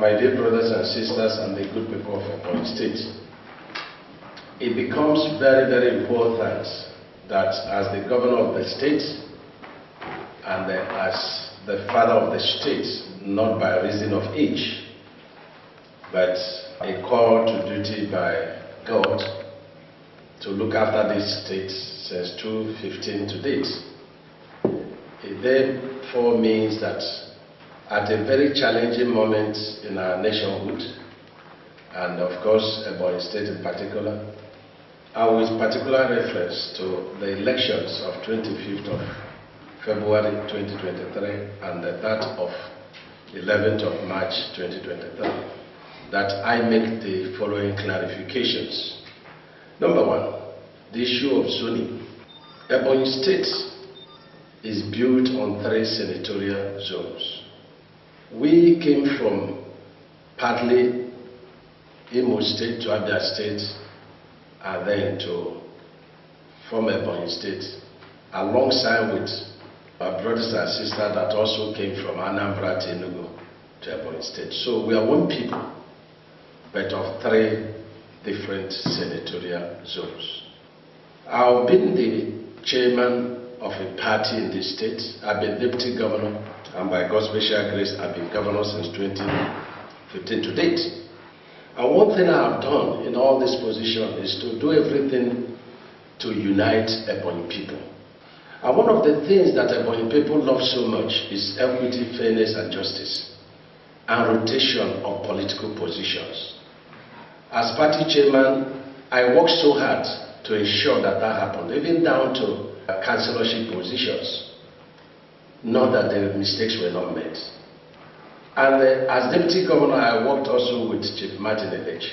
my dear brothers and sisters and the good people of Ebonyi State, it becomes very, very important that as the governor of the state and as the father of the state, not by reason of age, but a call to duty by God to look after this state since 2015 to date. It therefore means that at a very challenging moment in our nationhood, and of course Ebonyi State in particular, and with particular reference to the elections of 25th of February 2023 and that of 11th of March 2023, that I make the following clarifications. Number one, the issue of zoning. Ebonyi State is built on 3 senatorial zones. We came from partly Imo State to Abia State and then to form Ebonyi State, alongside with our brothers and sisters that also came from Anambra to Enugu to Ebonyi State. So we are one people, but of 3 different senatorial zones. I've been the chairman of a party in this state. I've been deputy governor, and by God's special grace, I've been governor since 2015 to date. And one thing I have done in all this position is to do everything to unite Ebonyi people. And one of the things that Ebonyi people love so much is equity, fairness, and justice, and rotation of political positions. As party chairman, I worked so hard to ensure that that happened, even down to councillorship positions. Not that the mistakes were not made. And as deputy governor, I worked also with Chief Martin Elechi,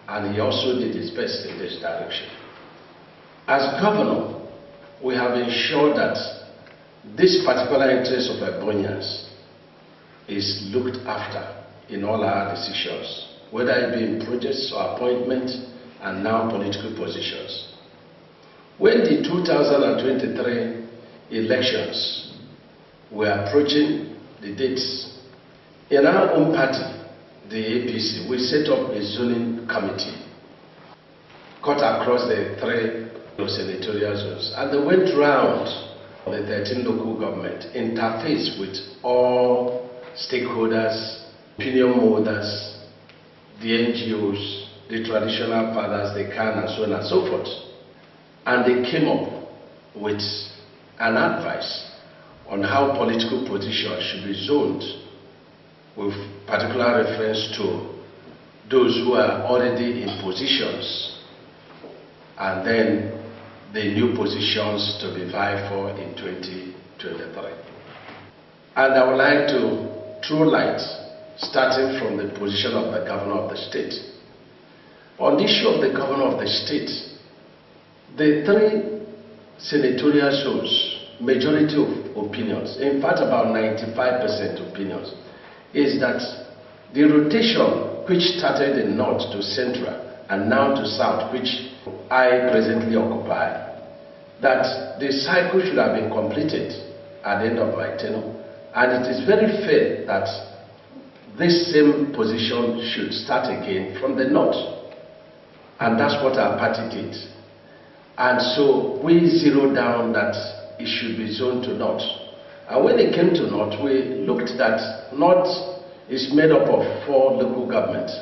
and he also did his best in this direction. As governor, we have ensured that this particular interest of Ebonians is looked after in all our decisions, whether it be in projects or appointments and now political positions. When the 2023 elections were approaching the dates, in our own party, the APC, we set up a zoning committee cut across the 3 senatorial zones, and they went round the 13 local government, interface with all stakeholders, opinion holders, the NGOs, the traditional fathers, the Khan, and so on and so forth. And they came up with an advice on how political positions should be zoned, with particular reference to those who are already in positions, and then the new positions to be vied for in 2023. And I would like to throw light, starting from the position of the governor of the state. On the issue of the governor of the state, the 3 senatorial zones, majority of opinions, in fact about 95% opinions, is that the rotation which started in north to central and now to south, which I presently occupy, that the cycle should have been completed at the end of my tenure, and it is very fair that this same position should start again from the north, and that's what our party did. And so we zeroed down that it should be zoned to north. And when it came to north, we looked that north is made up of 4 local governments,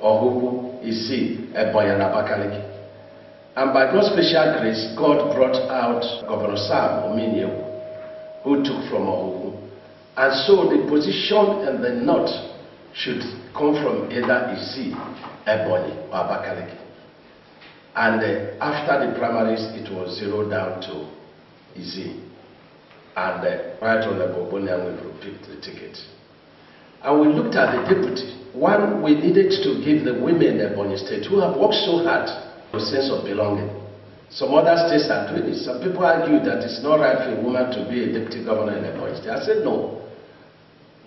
Ohuhu, Isi, Ebonyi, and Abakaliki. And by God's special grace, God brought out Governor Sam Ominio, who took from Ohuhu. And so the position in the north should come from either Isi, Ebonyi, or Abakaliki. And after the primaries, it was zeroed down to Isi. And Right Honorable Bonian will pick the ticket. And we looked at the deputy. One, we needed to give the women in Ebonyi State who have worked so hard a sense of belonging. Some other states are doing it. Some people argue that it's not right for a woman to be a deputy governor in Ebonyi State. I said no.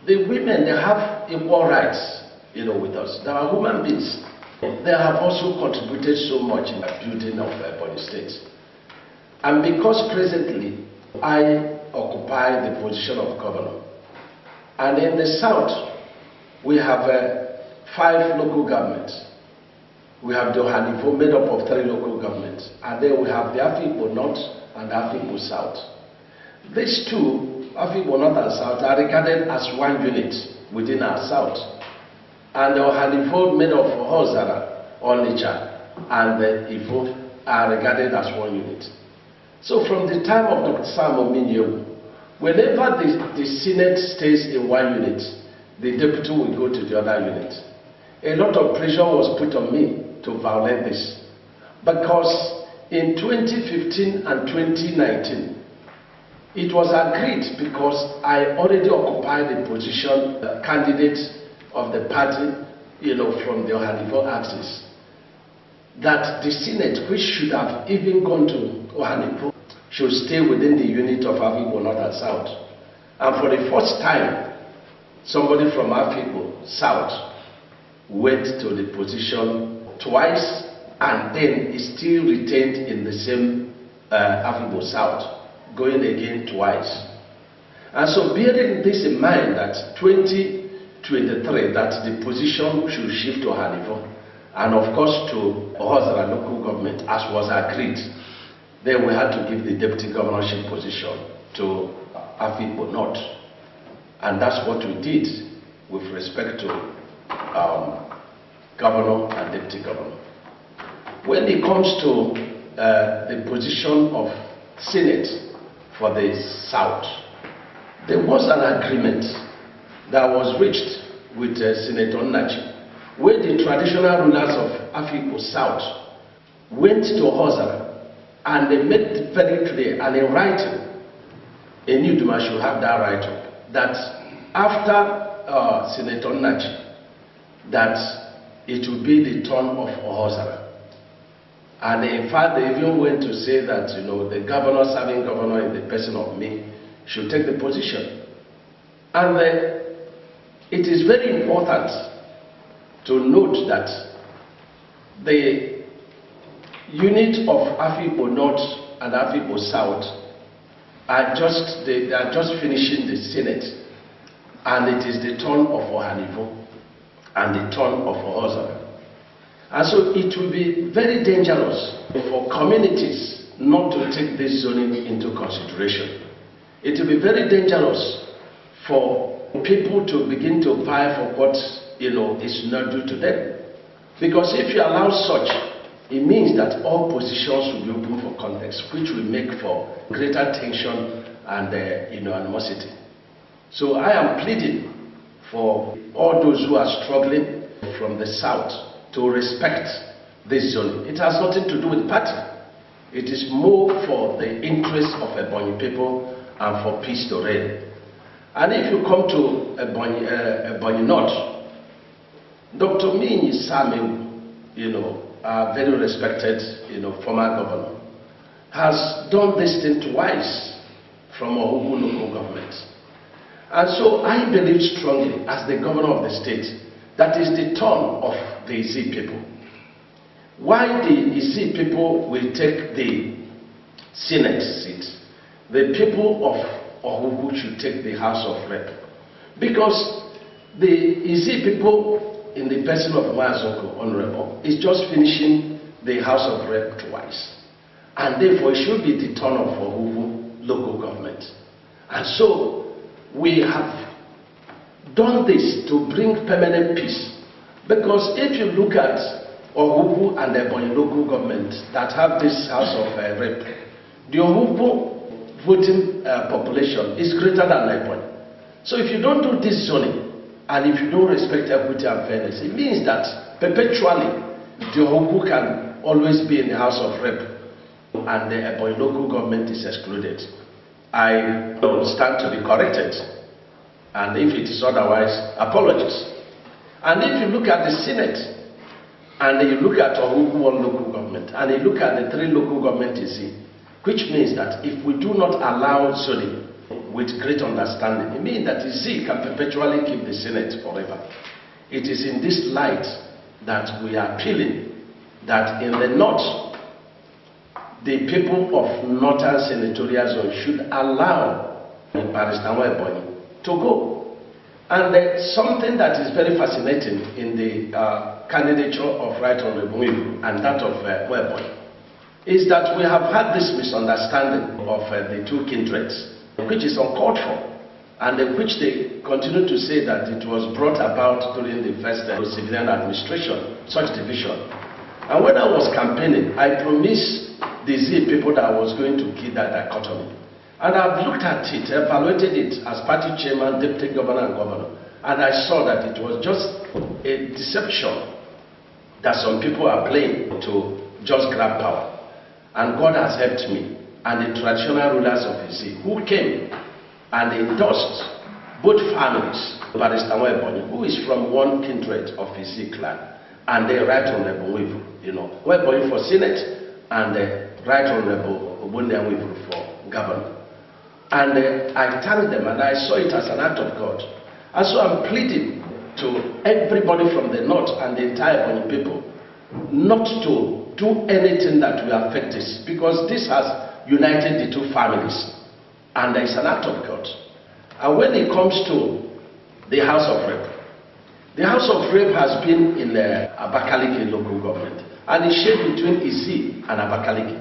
The women, they have equal rights, with us. They are human beings. They have also contributed so much in the building of Ebonyi State. And because presently I occupy the position of governor, and in the south, we have 5 local governments. We have the Ohanifo made up of 3 local governments, and then we have the Afikpo North and Afikpo South. These 2, Afikpo North and South, are regarded as one unit within our South. And the Ohanifo made up of Hozara, Onitsha, and the Ifo are regarded as one unit. So from the time of Dr. Sam Ominyewu, whenever the Senate stays in one unit, the deputy will go to the other unit. A lot of pressure was put on me to violate this, because in 2015 and 2019, it was agreed, because I already occupied the position candidate of the party, from the Ohanifo axis, that the Senate, which should have even gone to Ohanifo, should stay within the unit of Afikpo North and South. And for the first time, somebody from Afikpo South went to the position twice, and then is still retained in the same Afikpo South, going again twice. And so bearing this in mind, that 2023, that the position should shift to Ohanifo, and of course to Ohozara local government, as was agreed, then we had to give the deputy governorship position to Afikpo North. And that's what we did with respect to governor and deputy governor. When it comes to the position of Senate for the South, there was an agreement that was reached with Senator Nnachi, where the traditional rulers of Afikpo South went to Hozara, and they made it very clear, and in writing, a Newduma should have that right up, that after Senator Nnachi, that it will be the turn of Ohozara. And in fact, they even went to say that, the governor, serving governor in the person of me, should take the position. And it is very important to note that the unit of Afikpo North and Afikpo South are just finishing the Senate, and it is the turn of Ohanifo and the turn of Ohozara. And so it will be very dangerous for communities not to take this zoning into consideration. It will be very dangerous for people to begin to vie for what is not due to them. Because if you allow such, it means that all positions will be open for contest, which will make for greater tension and animosity. So I am pleading for all those who are struggling from the South to respect this zoning. It has nothing to do with party. It is more for the interest of Ebonyi people and for peace to reign. And if you come to Ebonyi North, Dr. Minyi Samewu, a very respected, former governor, has done this thing twice from Ohubu local government. And so I believe strongly, as the governor of the state, that is the turn of the Ezi people. Why the Ezi people will take the Senate seat, the people of Ohubu should take the House of Rep. Because the Ezi people, in the person of Mazoko, Honorable, is just finishing the House of Rep twice. And therefore it should be the turn of Ohubu local government. And so we have done this to bring permanent peace. Because if you look at Ohubu and the Ebonyi local government that have this House of Rep, the Ohubu voting population is greater than Ebonyi. So if you don't do this zoning, and if you don't respect equity and fairness, it means that perpetually the Ohubu can always be in the House of Rep, and the Ebonyi local government is excluded. I stand to be corrected, and if it is otherwise, apologies. And if you look at the Senate, and you look at Ohubu one local government, and you look at the 3 local governments, which means that if we do not allow zoning with great understanding, it means that Ezi can perpetually keep the Senate forever. It is in this light that we are appealing that in the north, the people of northern senatorial zone should allow Barrister Ebonyi to go. And something that is very fascinating in the candidature of Right Honorable Ibu and that of Weboy is that we have had this misunderstanding of the two kindreds, which is uncalled for, and which they continue to say that it was brought about during the first civilian administration, such division. And when I was campaigning, I promised the Z people that I was going to kill that dichotomy. And I've looked at it, evaluated it as party chairman, deputy governor, and governor. And I saw that it was just a deception that some people are playing to just grab power. And God has helped me. And the traditional rulers of Isi, who came and endorsed both families, Barrister Weboy, who is from one kindred of Isi clan, and the Right Honorable Wivu, Weboy for Senate, and the Right Honorable Obundia Wivu for governor. And I thanked them, and I saw it as an act of God. And so I'm pleading to everybody from the north and the entire Bonny people not to do anything that will affect this, because this has united the two families, and it's an act of God. And when it comes to the House of Rep, the House of Rep has been in the Abakaliki local government, and it's shared between Isi and Abakaliki.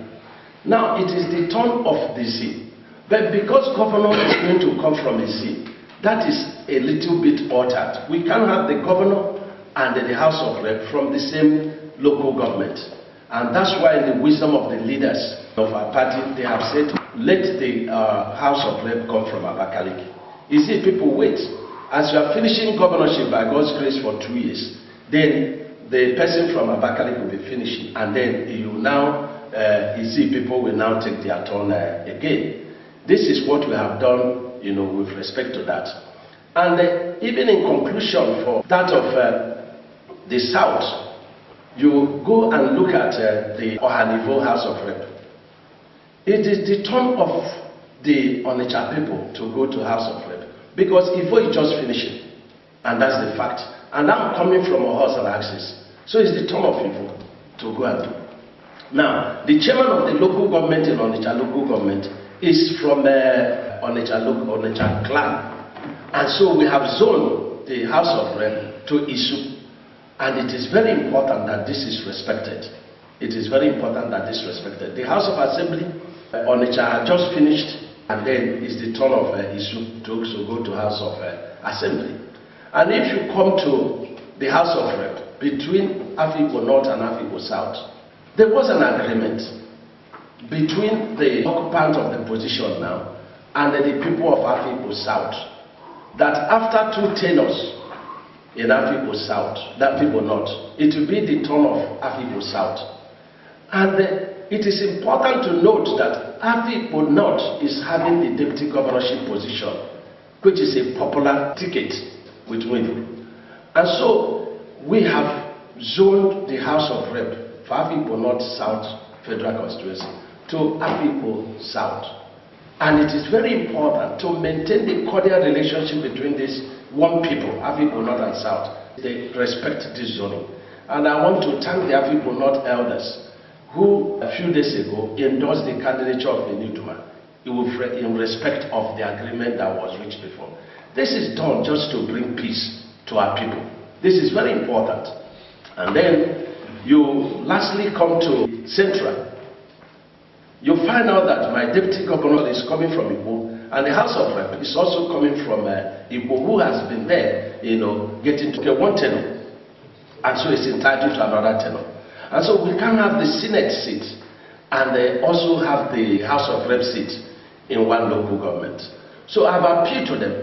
Now it is the turn of the Isi. But because governor is going to come from Isi, that is a little bit altered. We can't have the governor and the House of Rep from the same local government. And that's why in the wisdom of the leaders of our party, they have said, let the House of Rep come from Abakaliki. Isi people wait. As you are finishing governorship by God's grace for 2 years, then the person from Abakaliki will be finishing. And then you now, Isi people will now take their turn again. This is what we have done, with respect to that. And even in conclusion for that of the South, you go and look at the Ohanivo House of Rep. It is the turn of the Onitsha people to go to House of Rep, because Ivo is just finishing, and that's the fact. And I'm coming from a horse and axis, so it's the turn of Ivo to go and do. Now, the chairman of the local government in Onitsha local government is from Onitsha clan, and so we have zoned the House of Rep to Isu, and it is very important that this is respected. It is very important that this is respected. The House of Assembly, Onitsha had just finished, and then it's the turn of Isu to also go to House of Assembly. And if you come to the House of Rep between Afikpo North and Afikpo South, there was an agreement between the occupant of the position now and the people of Afikpo South that after 2 tenures in Afikpo South, that people North, it will be the turn of Afikpo South. And it is important to note that Afikpo North is having the deputy governorship position, which is a popular ticket with Wivu. And so we have zoned the House of Rep for Afikpo North South Federal Constituency to Afikpo South. And it is very important to maintain the cordial relationship between these one people, Afikpo North and South. They respect this zoning. And I want to thank the Afikpo North elders who a few days ago endorsed the candidature of Eniduma in respect of the agreement that was reached before. This is done just to bring peace to our people. This is very important. And then you lastly come to Central. You find out that my deputy governor is coming from Igbo, and the House of Rep is also coming from Igbo, who has been there, getting to get 1 tenure, and so it's entitled to another tenure. And so we can have the Senate seat and also have the House of Rep seat in one local government. So I've appealed to them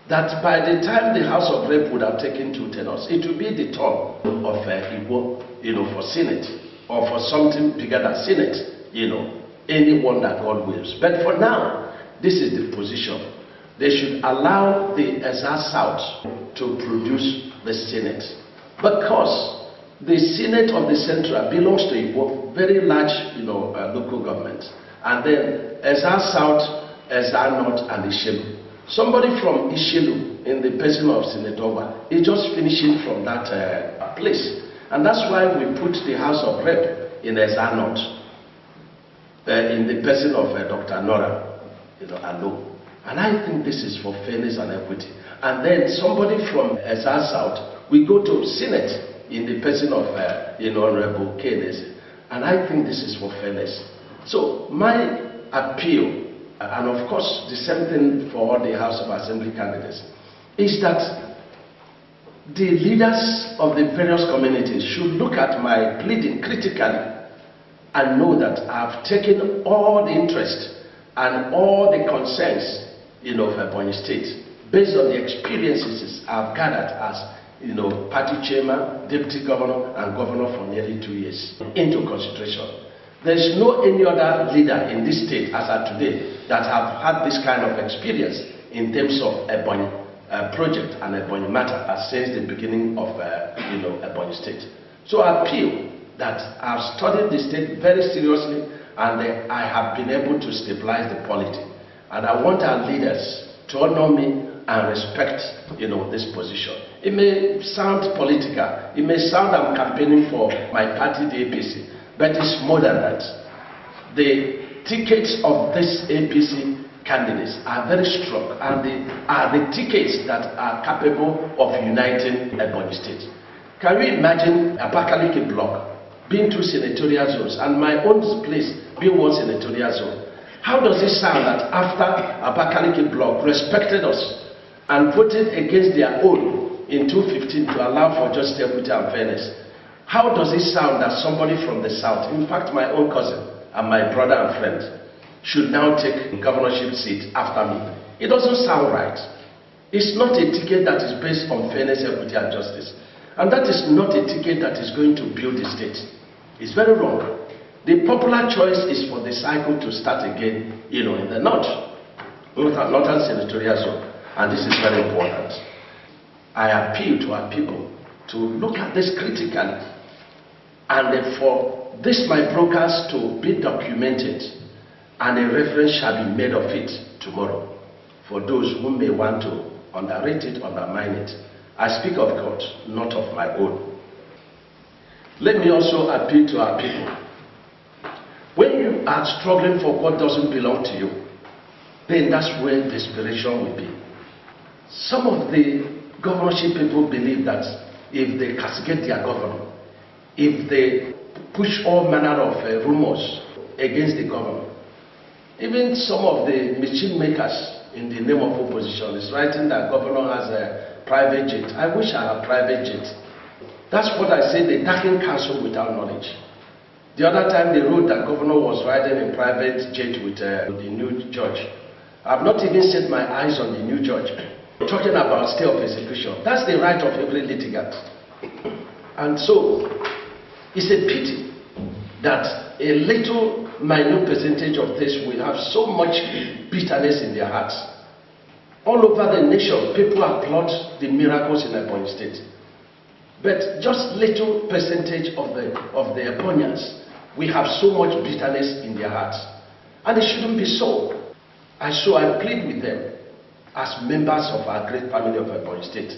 that by the time the House of Rep would have taken 2 tenures, it will be the turn of Igbo, for Senate, or for something bigger than Senate. Anyone that God wills. But for now, this is the position. They should allow the Ezza South to produce the Senate, because the Senate of the Central belongs to Igbo, very large, local government. And then Ezza South, Ezza North, and Ishelu. Somebody from Ishelu, in the person of Senator Oba, is just finishing from that place. And that's why we put the House of Rep in Ezza North. In the person of Dr. Nora, Alo. And I think this is for fairness and equity. and then somebody from Ezza South will go to Senate in the person of Honorable NWEZE. And I think this is for fairness. So my appeal, and of course the same thing for all the House of Assembly candidates, is that the leaders of the various communities should look at my pleading critically and know that I've taken all the interest and all the concerns of Ebonyi State based on the experiences I've gathered as party chairman, deputy governor, and governor for nearly 2 years into consideration. There is no any other leader in this state as of today that have had this kind of experience in terms of Ebonyi project and Ebonyi matter since the beginning of Ebonyi State. So I appeal that I've studied the state very seriously, and I have been able to stabilize the polity. And I want our leaders to honor me and respect this position. It may sound political, it may sound I'm campaigning for my party, the APC, but it's more than that. The tickets of this APC candidates are very strong, and they are the tickets that are capable of uniting Ebonyi State. Can you imagine Abakaliki block being two senatorial zones and my own place being one senatorial zone? How does it sound that after Abakaliki block respected us and voted against their own in 2015 to allow for justice, equity and fairness, how does it sound that somebody from the south, in fact my own cousin and my brother and friend, should now take the governorship seat after me? It doesn't sound right. It's not a ticket that is based on fairness, equity and justice. And that is not a ticket that is going to build the state. It's very wrong. The popular choice is for the cycle to start again, in the northern senatorial zone. And this is very important. I appeal to our people to look at this critically, and for this my broadcast to be documented, and a reference shall be made of it tomorrow for those who may want to underrate it, undermine it. I speak of God, not of my own. Let me also appeal to our people. When you are struggling for what doesn't belong to you, then that's where desperation will be. Some of the governorship people believe that if they castigate their governor, if they push all manner of rumors against the governor, even some of the machine makers in the name of opposition is writing that governor has a private jet. I wish I had a private jet. That's what I say, they darken counsel without knowledge. The other time they wrote that governor was riding in private jet with the new judge. I've not even set my eyes on the new judge. Talking about stay of execution. That's the right of every litigant. And so, it's a pity that a little minute percentage of this will have so much bitterness in their hearts. All over the nation, people applaud the miracles in Ebonyi State. But just little percentage of the Ebonians will have so much bitterness in their hearts. And it shouldn't be so. So I plead with them, as members of our great family of Ebonyi State,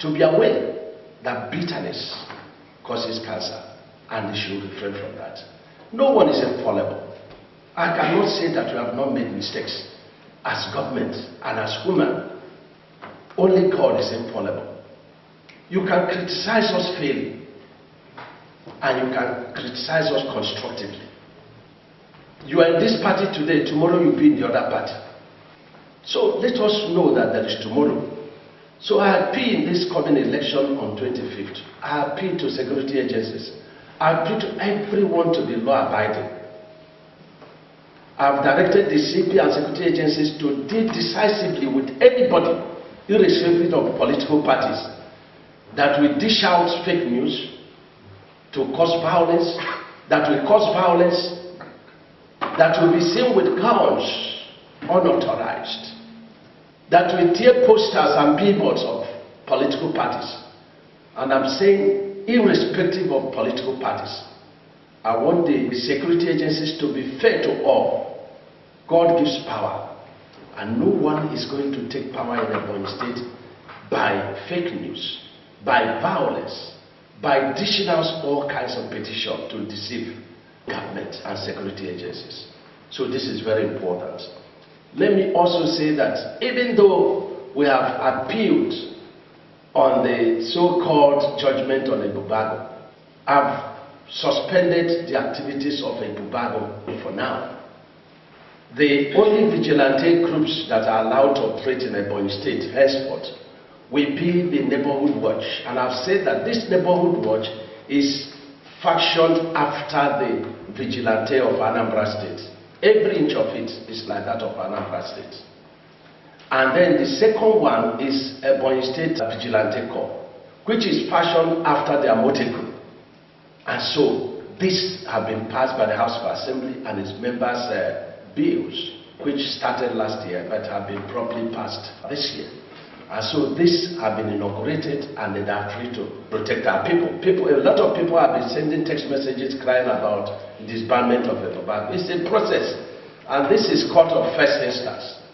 to be aware that bitterness causes cancer, and they should refrain from that. No one is infallible. I cannot say that we have not made mistakes as government and as human. Only God is infallible. You can criticize us fairly, and you can criticize us constructively. You are in this party today, tomorrow you'll be in the other party. So let us know that there is tomorrow. So I appeal in this coming election on 25th. I appeal to security agencies. I appeal to everyone to be law-abiding. I've directed the CP and security agencies to deal decisively with anybody, irrespective of political parties, that will dish out fake news to cause violence, that will cause violence, that will be seen with guns unauthorized, that will tear posters and billboards of political parties. And I'm saying, irrespective of political parties, I want the security agencies to be fair to all. God gives power, and no one is going to take power in Ebonyi State by fake news, by violence, by dishing out all kinds of petitions to deceive government and security agencies. So this is very important. Let me also say that even though we have appealed on the so-called judgment on Ebubago. I've suspended the activities of Ebubago for now. The only vigilante groups that are allowed to operate in Ebonyi State henceforth will be the Neighborhood Watch. And I've said that this Neighborhood Watch is fashioned after the vigilante of Anambra State. Every inch of it is like that of Anambra State. And then the second one is Ebonyi State Vigilante Corps, which is fashioned after their motive. And so this has been passed by the House of Assembly and its members' bills, which started last year but have been properly passed this year. And so this has been inaugurated and they are free to protect our people. A lot of people have been sending text messages crying about disbandment of Ebubago. It's a process, and this is court of first instance.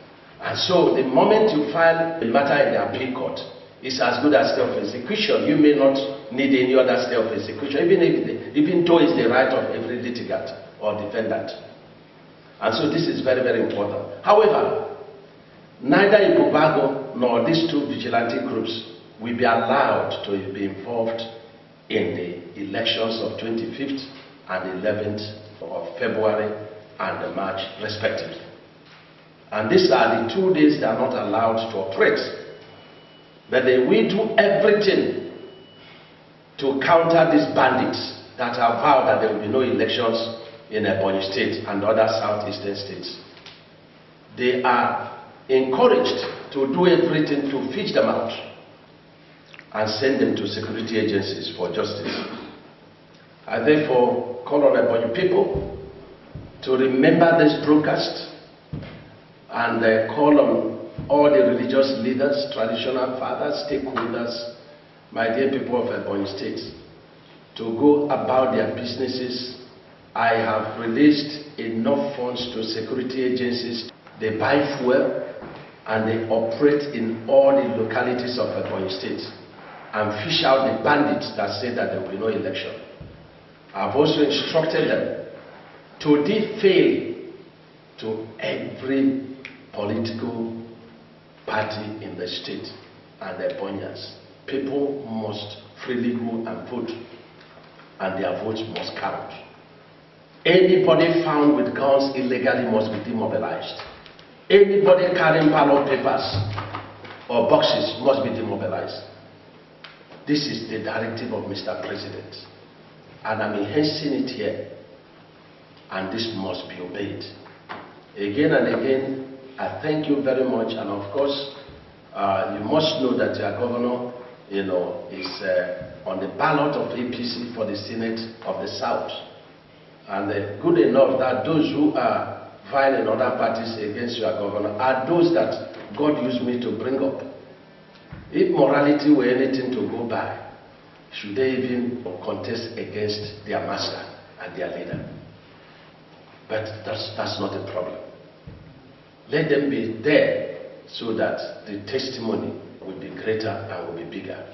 And so the moment you file a matter in the appeal court, it's as good as stay of execution. You may not need any other stay of execution, even though it's the right of every litigant or defendant. And so this is very, very important. However, neither Ebubago nor these two vigilante groups will be allowed to be involved in the elections of 25th and 11th of February and March, respectively. And these are the 2 days they are not allowed to operate. But they will do everything to counter these bandits that have vowed that there will be no elections in Ebonyi State and other southeastern states. They are encouraged to do everything to fish them out and send them to security agencies for justice. I therefore call on Ebonyi people to remember this broadcast and call on all the religious leaders, traditional fathers, stakeholders, my dear people of Ebonyi State, to go about their businesses. I have released enough funds to security agencies. They buy fuel and they operate in all the localities of Ebonyi State and fish out the bandits that say that there will be no election. I've also instructed them to defail to every political party in the state and the Ebonyians. People must freely go and vote, and their votes must count. Anybody found with guns illegally must be demobilized. Anybody carrying ballot papers or boxes must be demobilized. This is the directive of Mr. President, and I'm enhancing it here, and this must be obeyed. Again and again, I thank you very much, and of course, you must know that your governor, is on the ballot of APC for the Senate of the South. And good enough that those who are vying in other parties against your governor are those that God used me to bring up. If morality were anything to go by, should they even contest against their master and their leader? But that's not a problem. Let them be there so that the testimony will be greater and will be bigger.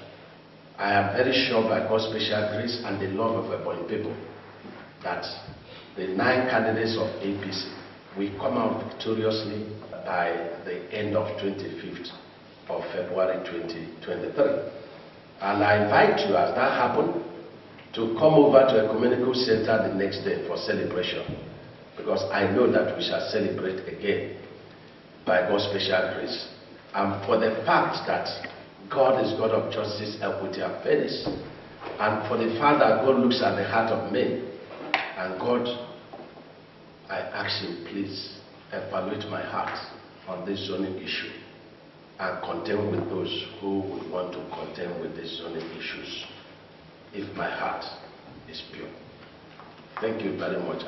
I am very sure by God's special grace and the love of Ebonyi people that the 9 candidates of APC will come out victoriously by the end of 25th of February 2023. And I invite you, as that happens, to come over to a community center the next day for celebration, because I know that we shall celebrate again by God's special grace. And for the fact that God is God of justice, equity, and fairness, and for the fact that God looks at the heart of men, and God, I ask you, please evaluate my heart on this zoning issue and contend with those who would want to contend with these zoning issues if my heart is pure. Thank you very much.